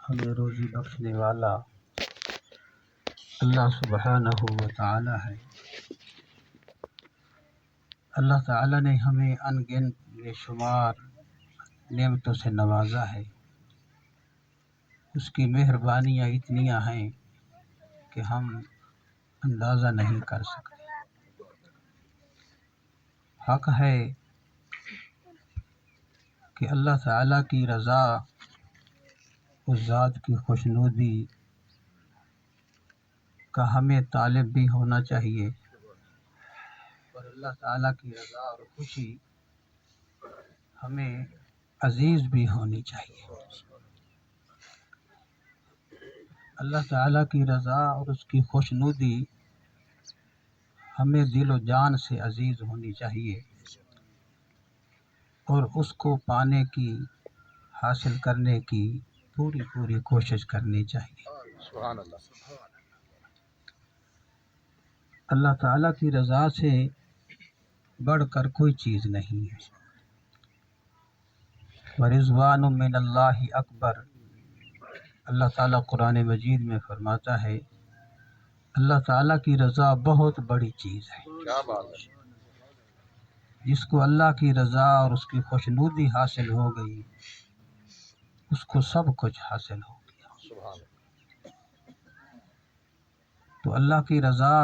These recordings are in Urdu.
ہمیں روزی بخشنے والا اللہ سبحانہ و تعالی ہے۔ اللہ تعالی نے ہمیں انگنت بے شمار نعمتوں سے نوازا ہے۔ اس کی مہربانیاں اتنیاں ہیں کہ ہم اندازہ نہیں کر سکتے۔ حق ہے کہ اللہ تعالیٰ کی رضا، اس ذات کی خوشنودی کا ہمیں طالب بھی ہونا چاہیے، اور اللہ تعالیٰ کی رضا اور خوشی ہمیں عزیز بھی ہونی چاہیے۔ اللہ تعالیٰ کی رضا اور اس کی خوشنودی ہمیں دل و جان سے عزیز ہونی چاہیے، اور اس کو پانے کی، حاصل کرنے کی پوری کوشش کرنی چاہیے۔ سبحان اللہ۔ اللہ تعالیٰ کی رضا سے بڑھ کر کوئی چیز نہیں ہے۔ وَرِضْوَانٌ مِّنَ اللَّهِ اکبر، اللہ تعالیٰ قرآن مجید میں فرماتا ہے اللہ تعالیٰ کی رضا بہت بڑی چیز ہے۔ کیا بات ہے۔ جس کو اللہ کی رضا اور اس کی خوشنودی حاصل ہو گئی، اس کو سب کچھ حاصل ہو گیا۔ سبحان اللہ۔ تو اللہ کی رضا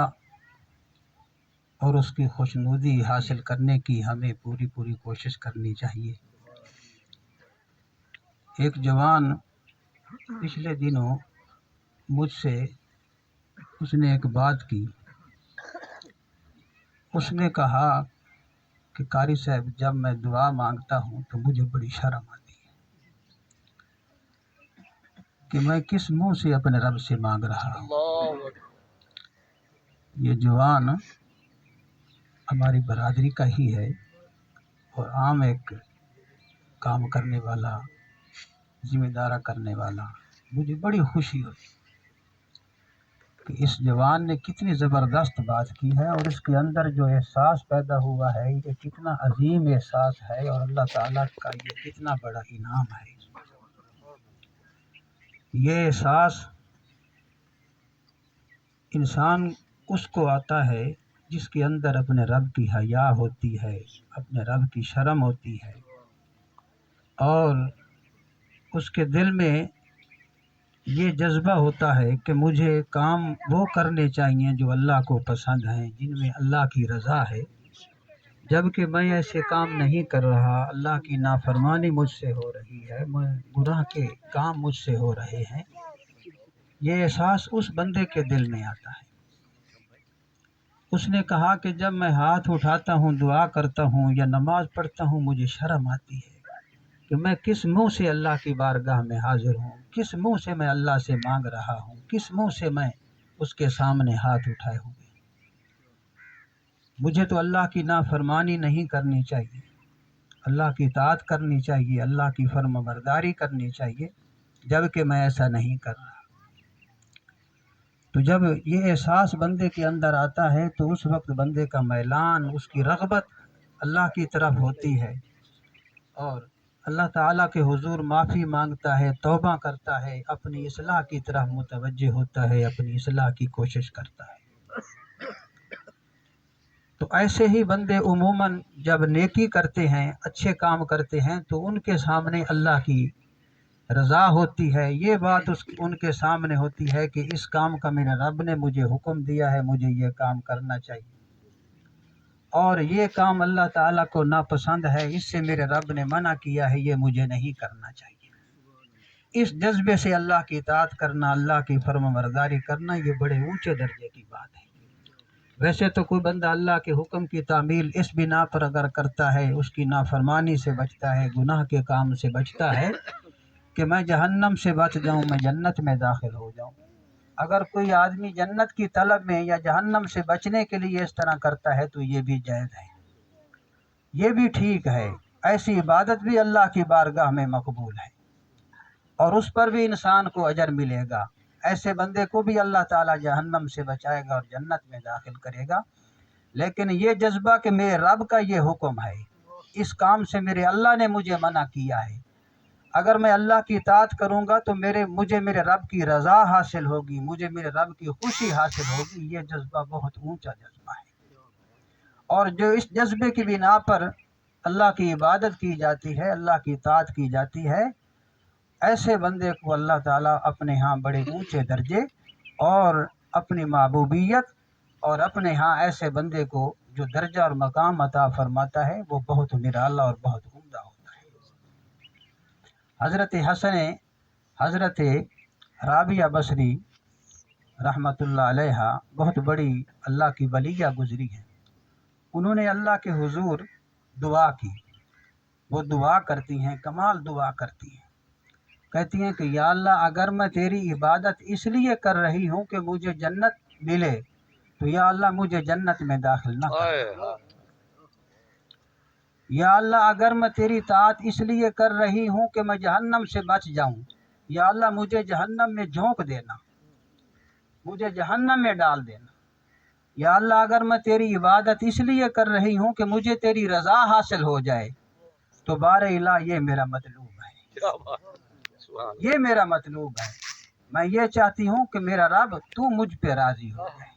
اور اس کی خوشنودی حاصل کرنے کی ہمیں پوری کوشش کرنی چاہیے۔ ایک جوان پچھلے دنوں مجھ سے اس نے ایک بات کی۔ اس نے کہا کہ قاری صاحب، جب میں دعا مانگتا ہوں تو مجھے بڑی شرم آتی ہے کہ میں کس منہ سے اپنے رب سے مانگ رہا ہوں۔ اللہ اکبر۔ یہ جوان ہماری برادری کا ہی ہے، اور عام ایک کام کرنے والا، ذمہ دارہ کرنے والا۔ مجھے بڑی خوشی ہوئی کہ اس جوان نے کتنی زبردست بات کی ہے، اور اس کے اندر جو احساس پیدا ہوا ہے یہ کتنا عظیم احساس ہے، اور اللہ تعالیٰ کا یہ کتنا بڑا انعام ہے۔ یہ احساس انسان اس کو آتا ہے جس کے اندر اپنے رب کی حیا ہوتی ہے، اپنے رب کی شرم ہوتی ہے، اور اس کے دل میں یہ جذبہ ہوتا ہے کہ مجھے کام وہ کرنے چاہیے جو اللہ کو پسند ہیں، جن میں اللہ کی رضا ہے، جبکہ میں ایسے کام نہیں کر رہا، اللہ کی نافرمانی مجھ سے ہو رہی ہے، میں گناہ کے کام مجھ سے ہو رہے ہیں۔ یہ احساس اس بندے کے دل میں آتا ہے۔ اس نے کہا کہ جب میں ہاتھ اٹھاتا ہوں، دعا کرتا ہوں یا نماز پڑھتا ہوں، مجھے شرم آتی ہے کہ میں کس منہ سے اللہ کی بارگاہ میں حاضر ہوں، کس منہ سے میں اللہ سے مانگ رہا ہوں، کس منہ سے میں اس کے سامنے ہاتھ اٹھائے ہوئے۔ مجھے تو اللہ کی نافرمانی نہیں کرنی چاہیے، اللہ کی اطاعت کرنی چاہیے، اللہ کی فرما برداری کرنی چاہیے، جبکہ میں ایسا نہیں کر رہا۔ تو جب یہ احساس بندے کے اندر آتا ہے تو اس وقت بندے کا میلان، اس کی رغبت اللہ کی طرف ہوتی ہے، اور اللہ تعالیٰ کے حضور معافی مانگتا ہے، توبہ کرتا ہے، اپنی اصلاح کی طرف متوجہ ہوتا ہے، اپنی اصلاح کی کوشش کرتا ہے۔ تو ایسے ہی بندے عموماً جب نیکی کرتے ہیں، اچھے کام کرتے ہیں، تو ان کے سامنے اللہ کی رضا ہوتی ہے۔ یہ بات ان کے سامنے ہوتی ہے کہ اس کام کا میرے رب نے مجھے حکم دیا ہے، مجھے یہ کام کرنا چاہیے، اور یہ کام اللہ تعالیٰ کو ناپسند ہے، اس سے میرے رب نے منع کیا ہے، یہ مجھے نہیں کرنا چاہیے۔ اس جذبے سے اللہ کی اطاعت کرنا، اللہ کی فرما برداری کرنا، یہ بڑے اونچے درجے کی بات ہے۔ ویسے تو کوئی بندہ اللہ کے حکم کی تعمیل اس بنا پر اگر کرتا ہے، اس کی نافرمانی سے بچتا ہے، گناہ کے کام سے بچتا ہے کہ میں جہنم سے بچ جاؤں، میں جنت میں داخل ہو جاؤں۔ اگر کوئی آدمی جنت کی طلب میں یا جہنم سے بچنے کے لیے اس طرح کرتا ہے تو یہ بھی جائز ہے، یہ بھی ٹھیک ہے۔ ایسی عبادت بھی اللہ کی بارگاہ میں مقبول ہے، اور اس پر بھی انسان کو اجر ملے گا۔ ایسے بندے کو بھی اللہ تعالیٰ جہنم سے بچائے گا اور جنت میں داخل کرے گا۔ لیکن یہ جذبہ کہ میرے رب کا یہ حکم ہے، اس کام سے میرے اللہ نے مجھے منع کیا ہے، اگر میں اللہ کی اطاعت کروں گا تو مجھے میرے رب کی رضا حاصل ہوگی، مجھے میرے رب کی خوشی حاصل ہوگی۔ یہ جذبہ بہت اونچا جذبہ ہے، اور جو اس جذبے کی بنا پر اللہ کی عبادت کی جاتی ہے، اللہ کی اطاعت کی جاتی ہے، ایسے بندے کو اللہ تعالیٰ اپنے ہاں بڑے اونچے درجے اور اپنی محبوبیت اور اپنے ہاں ایسے بندے کو جو درجہ اور مقام عطا فرماتا ہے وہ بہت نرالا اور بہت عمدہ ہوتا ہے۔ حضرت رابعہ بصری رحمۃ اللہ علیہ بہت بڑی اللہ کی ولیہ گزری ہے۔ انہوں نے اللہ کے حضور دعا کی، وہ دعا کرتی ہیں، کمال دعا کرتی ہیں، کہتی ہیں کہ یا اللہ اگر میں تیری عبادت اس لیے کر رہی ہوں کہ مجھے جنت ملے تو یا اللہ مجھے جنت میں داخل نہ کر۔ یا اللہ اگر میں تیری اطاعت اس لیے کر رہی ہوں کہ میں جہنم سے بچ جاؤں، یا اللہ مجھے جہنم میں جھونک دینا، مجھے جہنم میں ڈال دینا۔ یا اللہ اگر میں تیری عبادت اس لیے کر رہی ہوں کہ مجھے تیری رضا حاصل ہو جائے تو بار الہ یہ میرا مطلوب ہے، یہ میرا مطلوب ہے۔ میں یہ چاہتی ہوں کہ میرا رب تو مجھ پہ راضی ہو جائے،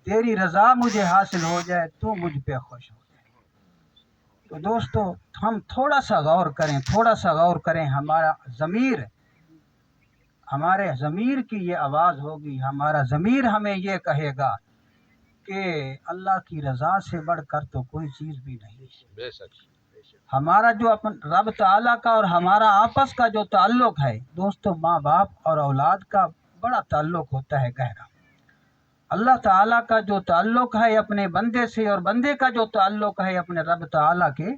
تیری رضا مجھے حاصل ہو جائے، تو مجھ پہ خوش ہو جائے۔ تو دوستو ہم تھوڑا سا غور کریں، ہمارے ضمیر کی یہ آواز ہوگی، ہمارا ضمیر ہمیں یہ کہے گا کہ اللہ کی رضا سے بڑھ کر تو کوئی چیز بھی نہیں ہے۔ بے شک۔ ہمارا جو رب تعالیٰ کا اور ہمارا آپس کا جو تعلق ہے دوستو، ماں باپ اور اولاد کا بڑا تعلق ہوتا ہے گہرا۔ اللہ تعالیٰ کا جو تعلق ہے اپنے بندے سے اور بندے کا جو تعلق ہے اپنے رب تعالیٰ کے،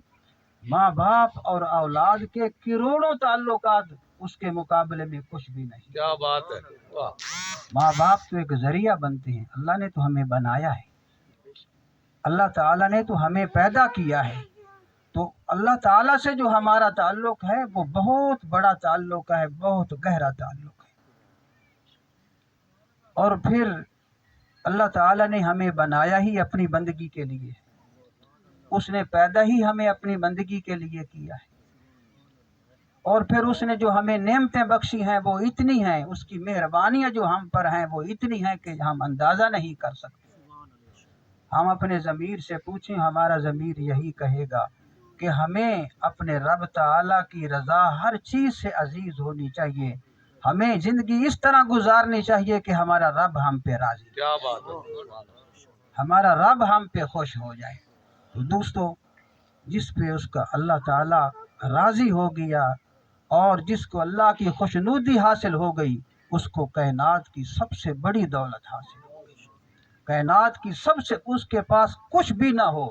ماں باپ اور اولاد کے کروڑوں تعلقات اس کے مقابلے میں کچھ بھی نہیں۔ کیا بات ہے، واہ۔ ماں باپ تو ایک ذریعہ بنتے ہیں، اللہ نے تو ہمیں بنایا ہے، اللہ تعالیٰ نے تو ہمیں پیدا کیا ہے، تو اللہ تعالیٰ سے جو ہمارا تعلق ہے وہ بہت بڑا تعلق ہے، بہت گہرا تعلق ہے۔ اور پھر اللہ تعالیٰ نے ہمیں بنایا ہی اپنی بندگی کے لیے، اس نے پیدا ہی ہمیں اپنی بندگی کے لیے کیا ہے، اور پھر اس نے جو ہمیں نعمتیں بخشی ہیں وہ اتنی ہیں، اس کی مہربانیاں جو ہم پر ہیں وہ اتنی ہیں کہ ہم اندازہ نہیں کر سکتے۔ ہم اپنے ضمیر سے پوچھیں، ہمارا ضمیر یہی کہے گا کہ ہمیں اپنے رب تعالیٰ کی رضا ہر چیز سے عزیز ہونی چاہیے، ہمیں زندگی اس طرح گزارنی چاہیے کہ ہمارا رب ہم پہ راضی، کیا بات ہے، ہمارا رب ہم پہ خوش ہو جائے۔ تو دوستو جس پہ اس کا اللہ تعالیٰ راضی ہو گیا اور جس کو اللہ کی خوشنودی حاصل ہو گئی، اس کو کائنات کی سب سے بڑی دولت حاصل ہو گئی، کائنات کی سب سے، اس کے پاس کچھ بھی نہ ہو،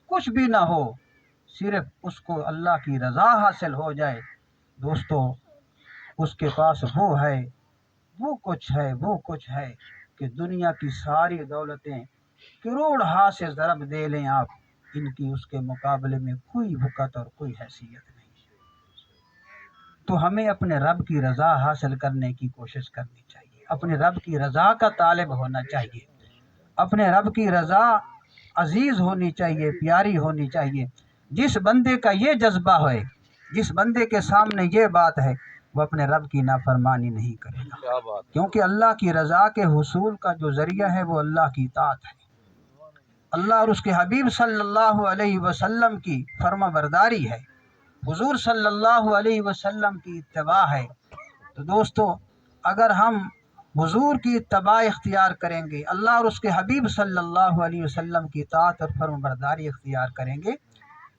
کچھ بھی نہ ہو، صرف اس کو اللہ کی رضا حاصل ہو جائے، دوستو اس کے پاس وہ ہے، وہ کچھ ہے کہ دنیا کی ساری دولتیں کروڑ ہاتھ سے ضرب دے لیں آپ، ان کی اس کے مقابلے میں کوئی وقت اور کوئی حیثیت نہیں۔ تو ہمیں اپنے رب کی رضا حاصل کرنے کی کوشش کرنی چاہیے، اپنے رب کی رضا کا طالب ہونا چاہیے، اپنے رب کی رضا عزیز ہونی چاہیے، پیاری ہونی چاہیے۔ جس بندے کا یہ جذبہ ہے، جس بندے کے سامنے یہ بات ہے، وہ اپنے رب کی نافرمانی نہیں کرے گا، کیا بات ہے۔ کیونکہ اللہ کی رضا کے حصول کا جو ذریعہ ہے وہ اللہ کی اطاعت ہے، اللہ اور اس کے حبیب صلی اللہ علیہ وسلم کی فرما برداری ہے، حضور صلی اللہ علیہ وسلم کی اتباع ہے۔ تو دوستو اگر ہم حضور کی اتباع اختیار کریں گے، اللہ اور اس کے حبیب صلی اللہ علیہ وسلم کی اطاعت اور فرما برداری اختیار کریں گے،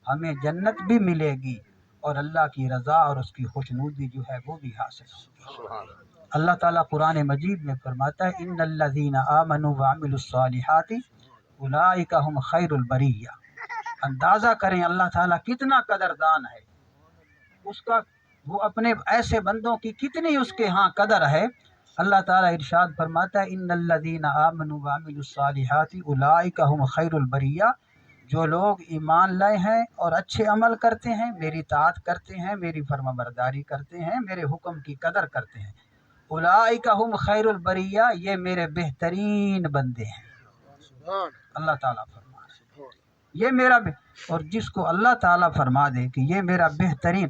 ہمیں جنت بھی ملے گی اور اللہ کی رضا اور اس کی خوشنودی جو ہے وہ بھی حاصل ہوگی۔ سبحان اللہ۔ اللہ تعالیٰ قرآن مجید میں فرماتا ہے ان الذین آمنوا وعملوا الصالحات اولئک هم خیر البریہ۔ اندازہ کریں اللہ تعالیٰ کتنا قدردان ہے، اس کا وہ اپنے ایسے بندوں کی کتنی اس کے ہاں قدر ہے۔ اللہ تعالیٰ ارشاد فرماتا ہے ان الذین آمنوا وعملوا الصالحات اولئک هم خیر البریہ، جو لوگ ایمان لائے ہیں اور اچھے عمل کرتے ہیں، میری اطاعت کرتے ہیں، میری فرما برداری کرتے ہیں، میرے حکم کی قدر کرتے ہیں، اولئک هم خیر البریہ، یہ میرے بہترین بندے ہیں، اللہ تعالیٰ فرما رہے ہیں۔ یہ میرا اور جس کو اللہ تعالیٰ فرما دے کہ یہ میرا بہترین،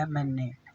MNA,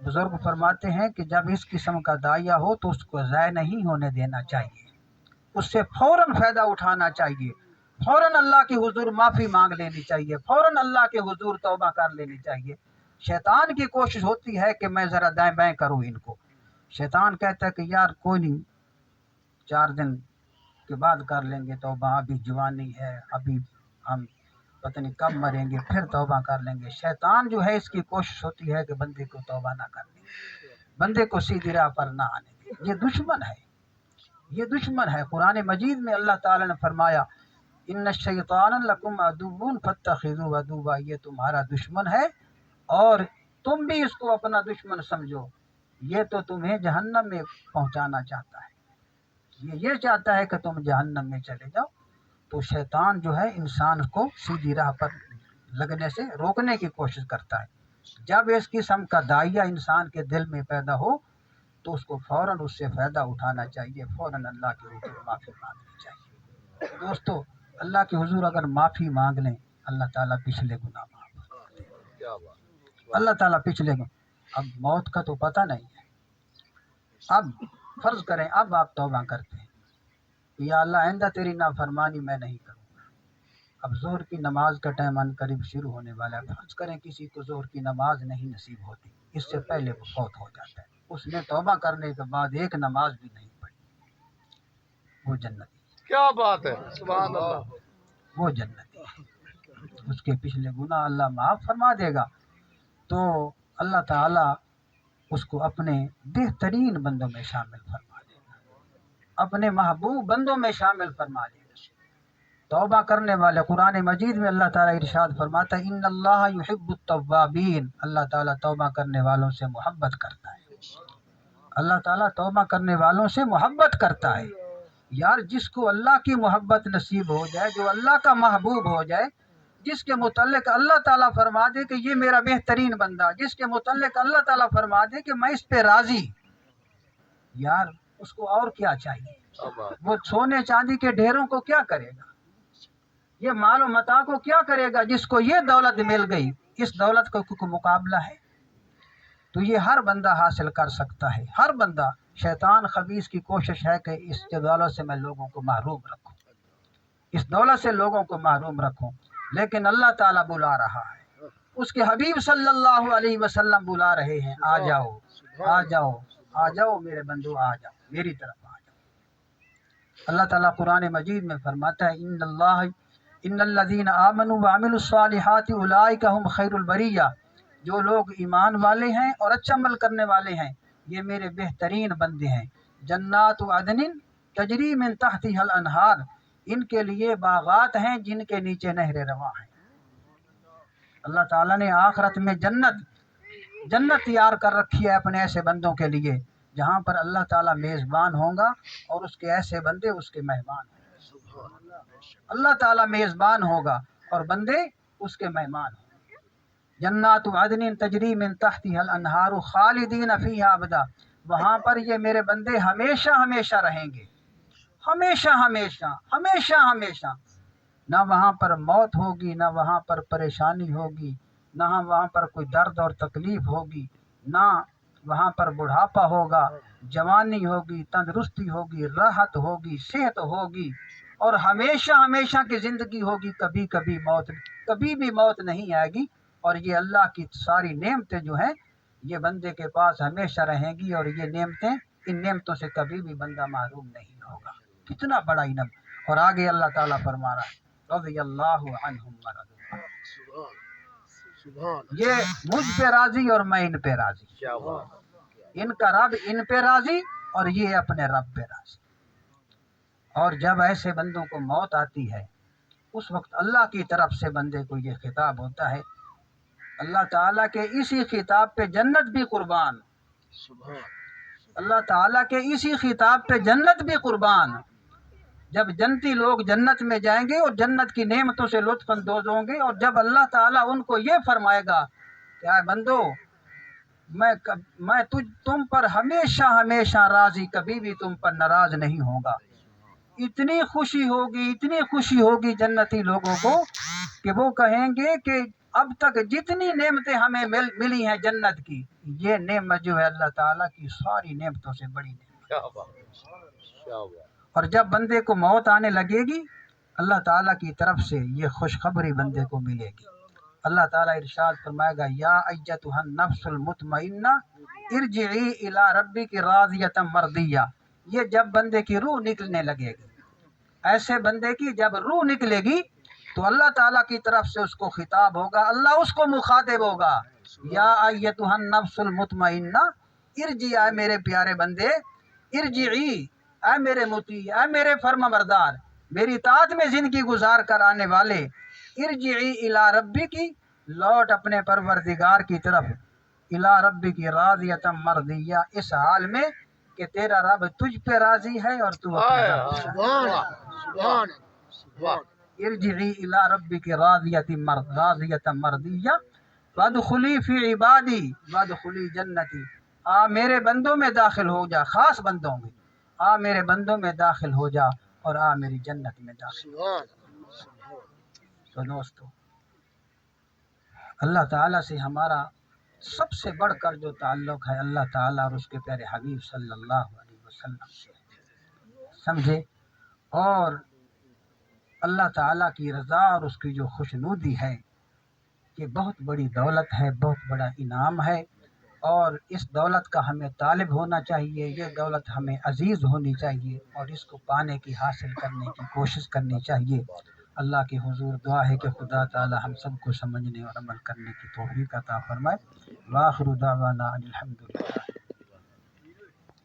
بزرگ فرماتے ہیں کہ جب اس قسم کا داعیہ ہو تو اس کو ضائع نہیں ہونے دینا چاہیے، اس سے فوراً فائدہ اٹھانا چاہیے، فوراً اللہ کے حضور معافی مانگ لینی چاہیے، فوراً اللہ کے حضور توبہ کر لینی چاہیے۔ شیطان کی کوشش ہوتی ہے کہ میں ذرا دائیں بائیں کروں ان کو، شیطان کہتا ہے کہ یار کوئی نہیں، 4 دن کے بعد کر لیں گے توبہ، ابھی جوانی ہے، ابھی ہم پتہ نہیں کب مریں گے، پھر توبہ کر لیں گے۔ شیطان جو ہے اس کی کوشش ہوتی ہے کہ بندے کو توبہ نہ کرنے، بندے کو سیدھی راہ پر نہ آنے دے۔ یہ دشمن ہے، یہ دشمن ہے۔ قرآن مجید میں اللہ تعالیٰ نے فرمایا ان الشیطان لکم عدو فاتخذوه عدوا، یہ تمہارا دشمن ہے اور تم بھی اس کو اپنا دشمن سمجھو، یہ تو تمہیں جہنم میں پہنچانا چاہتا ہے، یہ چاہتا ہے کہ تم جہنم میں چلے جاؤ۔ تو شیطان جو ہے انسان کو سیدھی راہ پر لگنے سے روکنے کی کوشش کرتا ہے۔ جب اس قسم کا داعیہ انسان کے دل میں پیدا ہو تو اس کو فوراً اس سے فائدہ اٹھانا چاہیے، فوراً اللہ کے حضور معافی مانگنی چاہیے۔ دوستو، اللہ کے حضور اگر معافی مانگ لیں اللہ تعالیٰ پچھلے گناہ معاف کر دیں، کیا بات، اللہ تعالیٰ پچھلے گناہ۔ اب موت کا تو پتہ نہیں ہے، اب فرض کریں اب آپ توبہ کرتے ہیں، یا اللہ آئندہ تیری نافرمانی میں نہیں کروں گا۔ اب ظہر کی نماز کا ٹائم ان قریب شروع ہونے والا ہے، فرض کریں کسی کو ظہر کی نماز نہیں نصیب ہوتی، اس سے پہلے وہ فوت ہو جاتا ہے، اس نے توبہ کرنے کے بعد ایک نماز بھی نہیں پڑھی، وہ جنتی، کیا بات ہے، سبحان اللہ، وہ جنتی ہے، اس کے پچھلے گناہ اللہ معاف فرما دے گا۔ تو اللہ تعالیٰ اس کو اپنے بہترین بندوں میں شامل فرما دے گا، اپنے محبوب بندوں میں شامل فرما دے گا۔ توبہ کرنے والے، قرآن مجید میں اللہ تعالیٰ ارشاد فرماتا ہے ان اللہ یحب التوابین، اللہ تعالیٰ توبہ کرنے والوں سے محبت کرتا ہے، اللہ تعالیٰ توبہ کرنے والوں سے محبت کرتا ہے۔ یار جس کو اللہ کی محبت نصیب ہو جائے، جو اللہ کا محبوب ہو جائے، جس کے متعلق اللہ تعالیٰ فرما دے کہ یہ میرا بہترین بندہ، جس کے متعلق اللہ تعالیٰ فرما دے کہ میں اس پہ راضی، یار اس کو اور کیا چاہیے؟ کیا بات، وہ سونے چاندی کے ڈھیروں کو کیا کرے گا، یہ مال و متاع کو کیا کرے گا؟ جس کو یہ دولت مل گئی، اس دولت کا کوئی مقابلہ ہے؟ تو یہ ہر بندہ حاصل کر سکتا ہے، ہر بندہ۔ شیطان خبیث کی کوشش ہے کہ اس دولت سے میں لوگوں کو محروم رکھوں، اس دولت سے لوگوں کو محروم رکھوں، لیکن اللہ تعالیٰ بلا رہا ہے، اس کے حبیب صلی اللہ علیہ وسلم بلا رہے ہیں، آ جاؤ آ جاؤ آ جاؤ میرے بندو، آ جاؤ میری طرف آ جاؤ۔ اللہ تعالیٰ قرآن مجید میں فرماتا ہے ان الذین آمنوا وعملوا الصالحات اولئک هم خیر البریہ، جو لوگ ایمان والے ہیں اور اچھا عمل کرنے والے ہیں یہ میرے بہترین بندے ہیں۔ جنات عدن تجری من تحتها الانہار، ان کے لیے باغات ہیں جن کے نیچے نہریں رواں ہیں۔ اللہ تعالیٰ نے آخرت میں جنت تیار کر رکھی ہے اپنے ایسے بندوں کے لیے، جہاں پر اللہ تعالیٰ میزبان ہوں گا اور اس کے ایسے بندے اس کے مہمان ہوں گے۔ اللہ تعالیٰ میزبان ہوگا اور بندے اس کے مہمان ہوں گے۔ جنات عدن تجری من تحتها الانہار خالدین فیہا ابدا، وہاں پر یہ میرے بندے ہمیشہ ہمیشہ رہیں گے، ہمیشہ ہمیشہ ہمیشہ ہمیشہ۔ نہ وہاں پر موت ہوگی، نہ وہاں پر پریشانی ہوگی، نہ وہاں پر کوئی درد اور تکلیف ہوگی، نہ وہاں پر بڑھاپا ہوگا، جوانی ہوگی، تندرستی ہوگی، راحت ہوگی، صحت ہوگی، اور ہمیشہ ہمیشہ کی زندگی ہوگی، کبھی بھی موت نہیں آئے گی۔ اور یہ اللہ کی ساری نعمتیں جو ہیں یہ بندے کے پاس ہمیشہ رہیں گی، اور یہ نعمتیں، ان نعمتوں سے کبھی بھی بندہ محروم نہیں ہوگا۔ کتنا بڑا انعام! اور آگے اللہ تعالیٰ فرما رہا ہے رضی اللہ عنہم ورضوا عنہ، یہ مجھ پہ راضی اور میں ان پہ راضی، کیا بات، ان کا رب ان پہ راضی اور یہ اپنے رب پہ راضی۔ اور جب ایسے بندوں کو موت آتی ہے اس وقت اللہ کی طرف سے بندے کو یہ خطاب ہوتا ہے، اللہ تعالیٰ کے اسی خطاب پہ جنت بھی قربان، اللہ تعالیٰ کے اسی خطاب پہ جنت بھی قربان۔ جب جنتی لوگ جنت میں جائیں گے اور جنت کی نعمتوں سے لطف اندوز ہوں گے، اور جب اللہ تعالیٰ ان کو یہ فرمائے گا کہ اے بندو میں تم پر ہمیشہ ہمیشہ راضی، کبھی بھی تم پر ناراض نہیں ہوں گا، اتنی خوشی ہوگی، اتنی خوشی ہوگی جنتی لوگوں کو کہ وہ کہیں گے کہ اب تک جتنی نعمتیں ہمیں ملی ہیں جنت کی، یہ نعمت جو ہے اللہ تعالیٰ کی ساری نعمتوں سے بڑی نعمت۔ کیا بات کیا بات اور جب بندے کو موت آنے لگے گی، اللہ تعالیٰ کی طرف سے یہ خوشخبری بندے کو ملے گی۔ اللہ تعالیٰ ارشاد فرمائے گا یا ایتھا النفس المطمئنہ ارجعی الی ربک راضیۃ مرضیہ۔ یہ جب بندے کی روح نکلنے لگے گی، ایسے بندے کی جب روح نکلے گی تو اللہ تعالیٰ کی طرف سے اس کو خطاب ہوگا، اللہ اس کو مخاطب ہوگا، یا ایتھا النفس المطمئنہ ارجعی، اے میرے پیارے بندے، ارجعی، اے میرے مطیع، اے میرے فرما بردار، میری اطاعت میں زندگی گزار کر آنے والے، ارجعی الی ربک، لوٹ اپنے پروردگار کی طرف، الی ربک راضیۃ مرضیہ، اس حال میں کہ تیرا رب تجھ پہ راضی ہے اور تو اپنے رب پہ راضی ہے۔ ارجعی الی ربک راضیۃ مرضیہ وادخلی فی عبادی وادخلی جنتی، آ میرے بندوں میں داخل ہو جا، خاص بندوں میں، آ میرے بندوں میں داخل ہو جا اور آ میری جنت میں داخل ہو جا۔ تو دوستو، اللہ تعالیٰ سے ہمارا سب سے بڑھ کر جو تعلق ہے اللہ تعالیٰ اور اس کے پیارے حبیب صلی اللہ علیہ وسلم سے، سمجھے؟ اور اللہ تعالیٰ کی رضا اور اس کی جو خوشنودی ہے، یہ بہت بڑی دولت ہے، بہت بڑا انعام ہے، اور اس دولت کا ہمیں طالب ہونا چاہیے، یہ دولت ہمیں عزیز ہونی چاہیے اور اس کو پانے کی، حاصل کرنے کی کوشش کرنی چاہیے۔ اللہ کے حضور دعا ہے کہ خدا تعالی ہم سب کو سمجھنے اور عمل کرنے کی توفیق عطا فرمائے۔ وآخر دعوانا ان الحمدللہ۔